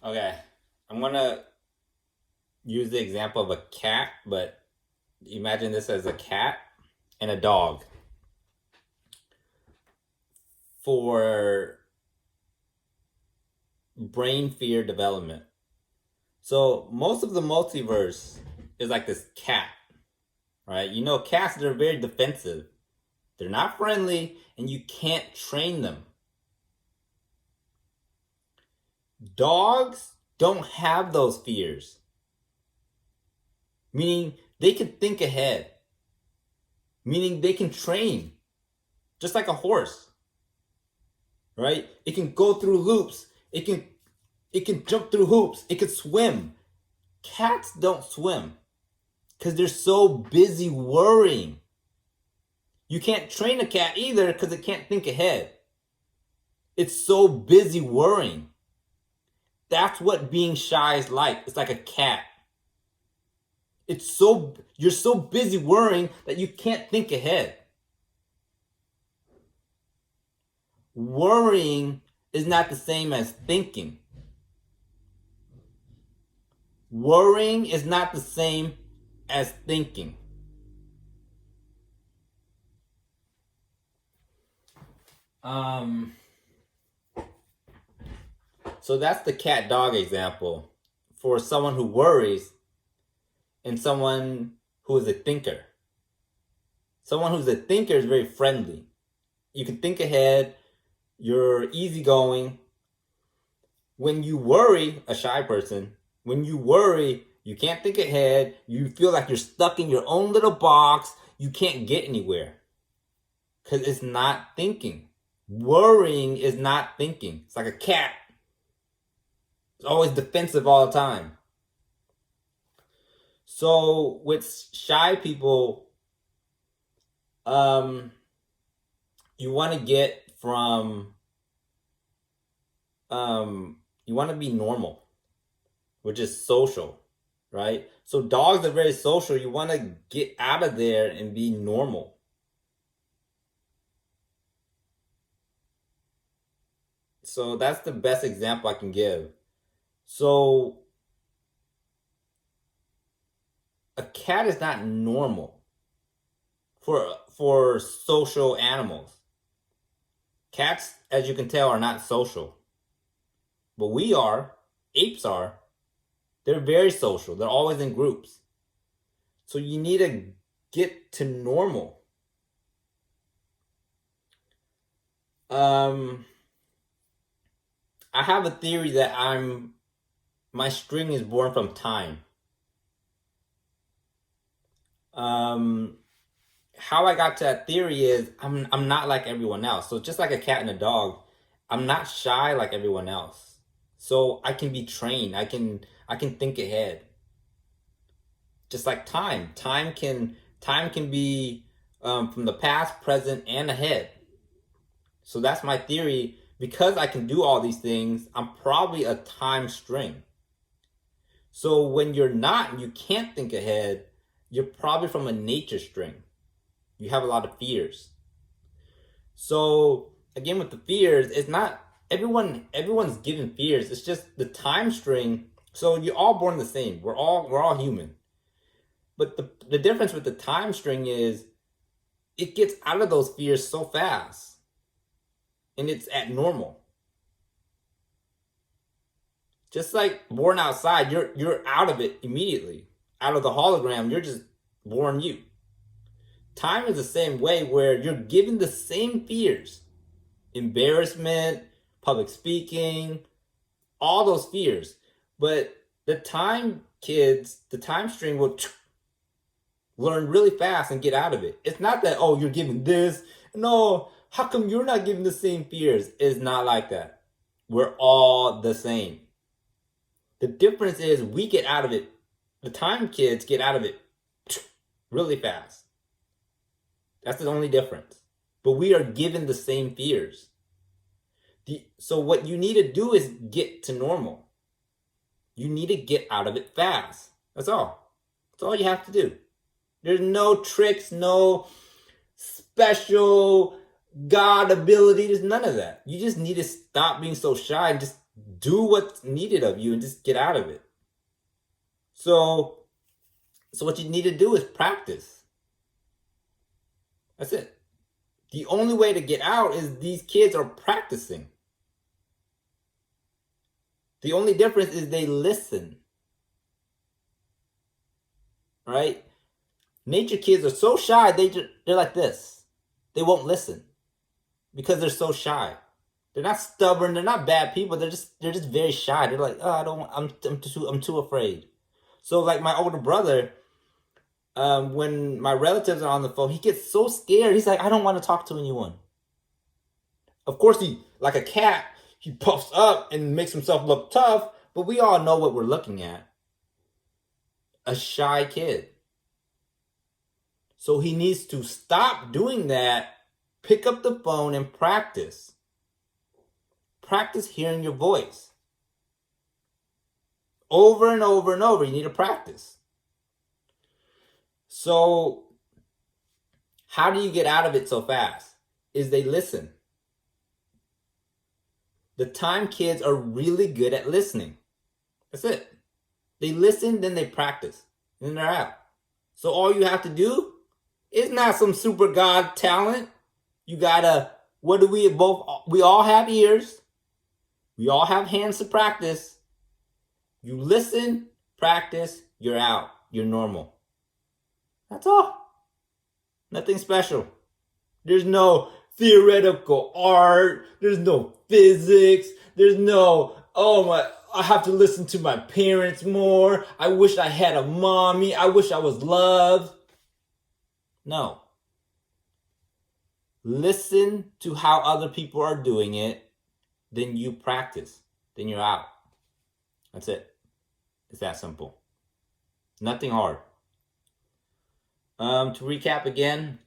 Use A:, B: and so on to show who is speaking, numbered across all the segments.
A: Okay, I'm gonna use the example of a cat, but imagine this as a cat and a dog for brain fear development. So most of the multiverse is like this cat, right? You know, cats, they're very defensive. They're not friendly, and you can't train them. Dogs don't have those fears, meaning they can think ahead, meaning they can train, just like a horse, right? It can go through loops. It can jump through hoops. It can swim. Cats don't swim because they're so busy worrying. You can't train a cat either because it can't think ahead. It's so busy worrying. That's what being shy is like. It's like a cat. You're so busy worrying that you can't think ahead. Worrying is not the same as thinking. Worrying is not the same as thinking. Um, so that's the cat dog example for someone who worries and someone who is a thinker. Someone who's a thinker is very friendly. You can think ahead, you're easygoing. When you worry, a shy person, when you worry, you can't think ahead, you feel like you're stuck in your own little box, you can't get anywhere. Because it's not thinking. Worrying is not thinking. It's like a cat. It's always defensive all the time. So with shy people, you want to get from, you want to be normal, which is social, right? So dogs are very social. You want to get out of there and be normal. So that's the best example I can give. So a cat is not normal for social animals. Cats, as you can tell, are not social. But we are, apes are. They're very social. They're always in groups. So you need to get to normal. I have a theory that my string is born from time. How I got to that theory is I'm not like everyone else. So just like a cat and a dog, I'm not shy like everyone else. So I can be trained. I can think ahead. Just like time. Time can be from the past, present, and ahead. So that's my theory. Because I can do all these things, I'm probably a time string. So when you're not and you can't think ahead, you're probably from a nature string. You have a lot of fears. So again, with the fears, it's not everyone's given fears. It's just the time string. So you're all born the same. We're all human. But the difference with the time string is it gets out of those fears so fast. And it's at normal. Just like born outside, you're out of it immediately. Out of the hologram, you're just born you. Time is the same way where you're given the same fears. Embarrassment, public speaking, all those fears. But the time kids, the time string will learn really fast and get out of it. It's not that, oh, you're given this. No, how come you're not given the same fears? It's not like that. We're all the same. The difference is we get out of it. The time kids get out of it really fast. That's the only difference. But we are given the same fears. So what you need to do is get to normal. You need to get out of it fast. That's all. That's all you have to do. There's no tricks, no special God ability. There's none of that. You just need to stop being so shy and just do what's needed of you and just get out of it. So what you need to do is practice. That's it. The only way to get out is these kids are practicing. The only difference is they listen. Right? Nature kids are so shy, they're like this. They won't listen because they're so shy. They're not stubborn. They're not bad people. They're just very shy. They're like, oh, I don't. I'm too afraid. So like my older brother, when my relatives are on the phone, he gets so scared. He's like, I don't want to talk to anyone. Of course, he like a cat. He puffs up and makes himself look tough. But we all know what we're looking at. A shy kid. So he needs to stop doing that. Pick up the phone and practice. Practice hearing your voice. Over and over and over. You need to practice. So, how do you get out of it so fast? Is they listen. The time kids are really good at listening. That's it. They listen, then they practice. And then they're out. So all you have to do is not some super god talent. You gotta, we all have ears. We all have hands to practice. You listen, practice, you're out. You're normal. That's all. Nothing special. There's no theoretical art. There's no physics. There's no, I have to listen to my parents more. I wish I had a mommy. I wish I was loved. No. Listen to how other people are doing it. Then you practice. Then you're out. That's it. It's that simple. Nothing hard. To recap again,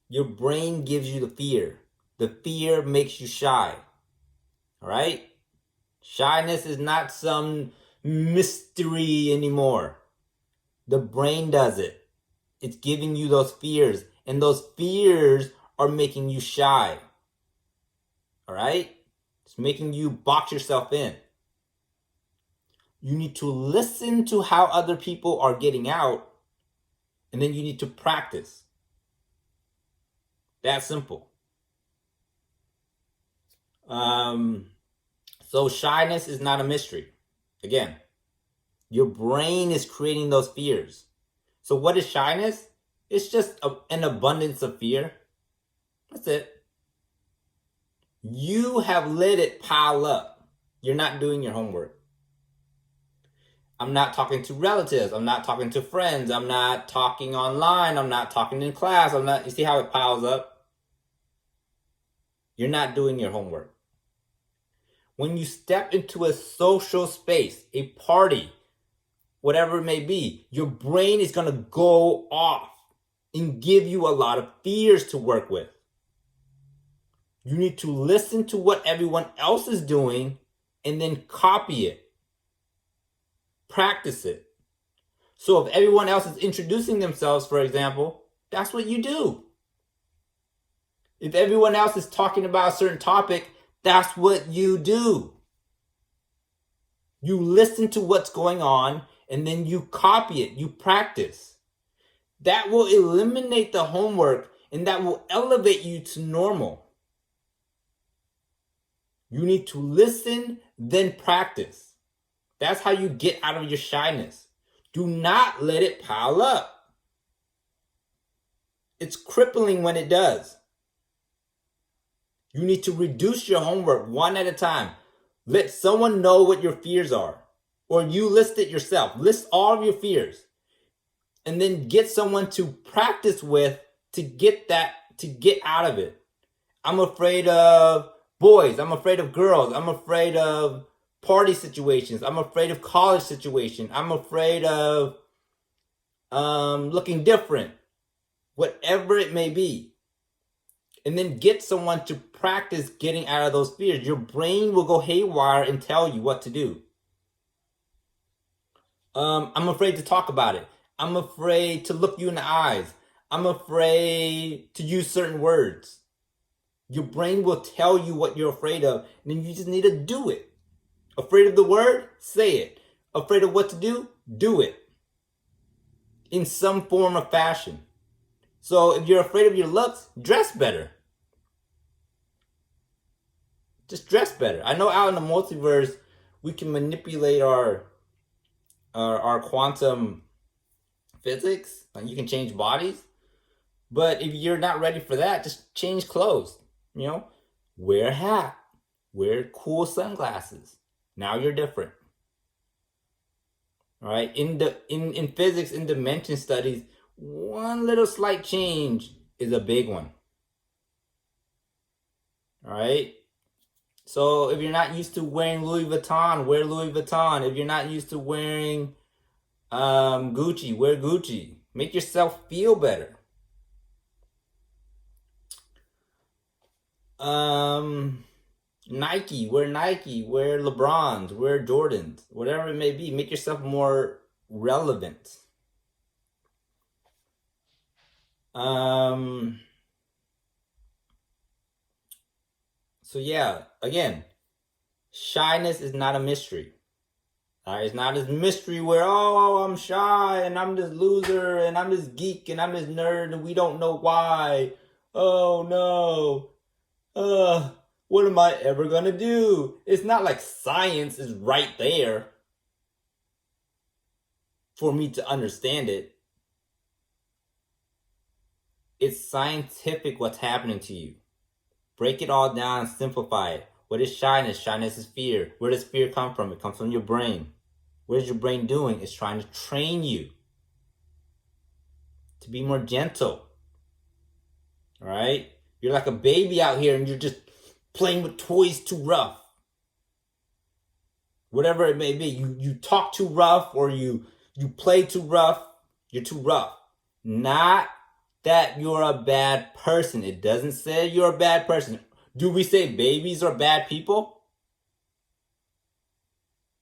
A: your brain gives you the fear. The fear makes you shy. All right? Shyness is not some mystery anymore. The brain does it. It's giving you those fears. And those fears are making you shy. All right? It's making you box yourself in. You need to listen to how other people are getting out. And then you need to practice. That simple. So shyness is not a mystery. Again, your brain is creating those fears. So what is shyness? It's just an abundance of fear. That's it. You have let it pile up. You're not doing your homework. I'm not talking to relatives. I'm not talking to friends. I'm not talking online. I'm not talking in class. You see how it piles up? You're not doing your homework. When you step into a social space, a party, whatever it may be, your brain is going to go off and give you a lot of fears to work with. You need to listen to what everyone else is doing and then copy it. Practice it. So if everyone else is introducing themselves, for example, that's what you do. If everyone else is talking about a certain topic, that's what you do. You listen to what's going on and then you copy it. You practice. That will eliminate the homework and that will elevate you to normal. You need to listen, then practice. That's how you get out of your shyness. Do not let it pile up. It's crippling when it does. You need to reduce your homework one at a time. Let someone know what your fears are. Or you list it yourself. List all of your fears. And then get someone to practice with to get out of it. I'm afraid of boys. I'm afraid of girls. I'm afraid of party situations. I'm afraid of college situations. I'm afraid of looking different. Whatever it may be. And then get someone to practice getting out of those fears. Your brain will go haywire and tell you what to do. I'm afraid to talk about it. I'm afraid to look you in the eyes. I'm afraid to use certain words. Your brain will tell you what you're afraid of, and then you just need to do it. Afraid of the word? Say it. Afraid of what to do? Do it. In some form or fashion. So if you're afraid of your looks, dress better. Just dress better. I know out in the multiverse, we can manipulate our quantum physics. You can change bodies. But if you're not ready for that, just change clothes. You know, wear a hat, wear cool sunglasses. Now you're different. All right. In physics, in dimension studies, one little slight change is a big one. All right. So if you're not used to wearing Louis Vuitton, wear Louis Vuitton. If you're not used to wearing Gucci, wear Gucci. Make yourself feel better. Nike, wear LeBrons, wear Jordans, whatever it may be. Make yourself more relevant. So yeah, again, shyness is not a mystery. It's not this mystery where, oh, I'm shy and I'm this loser and I'm this geek and I'm this nerd and we don't know why. Oh no. What am I ever gonna do? It's not like science is right there for me to understand it. It's scientific what's happening to you. Break it all down and simplify it. What is shyness? Shyness is fear. Where does fear come from? It comes from your brain. What is your brain doing? It's trying to train you to be more gentle. All right? You're like a baby out here and you're just playing with toys too rough. Whatever it may be. You talk too rough or you play too rough. You're too rough. Not that you're a bad person. It doesn't say you're a bad person. Do we say babies are bad people?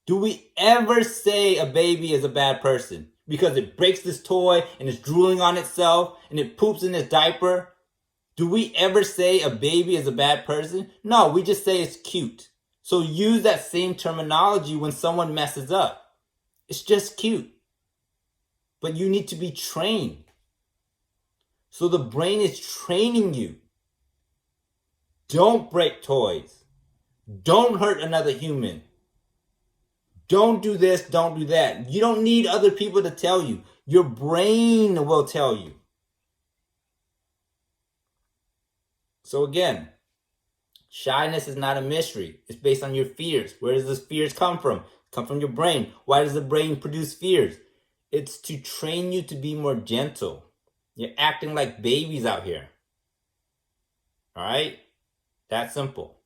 A: Do we ever say a baby is a bad person because it breaks this toy and it's drooling on itself and it poops in its diaper? Do we ever say a baby is a bad person? No, we just say it's cute. So use that same terminology when someone messes up. It's just cute. But you need to be trained. So the brain is training you. Don't break toys. Don't hurt another human. Don't do this, don't do that. You don't need other people to tell you. Your brain will tell you. So again, shyness is not a mystery. It's based on your fears. Where does those fears come from? Come from your brain. Why does the brain produce fears? It's to train you to be more gentle. You're acting like babies out here. All right? That's simple.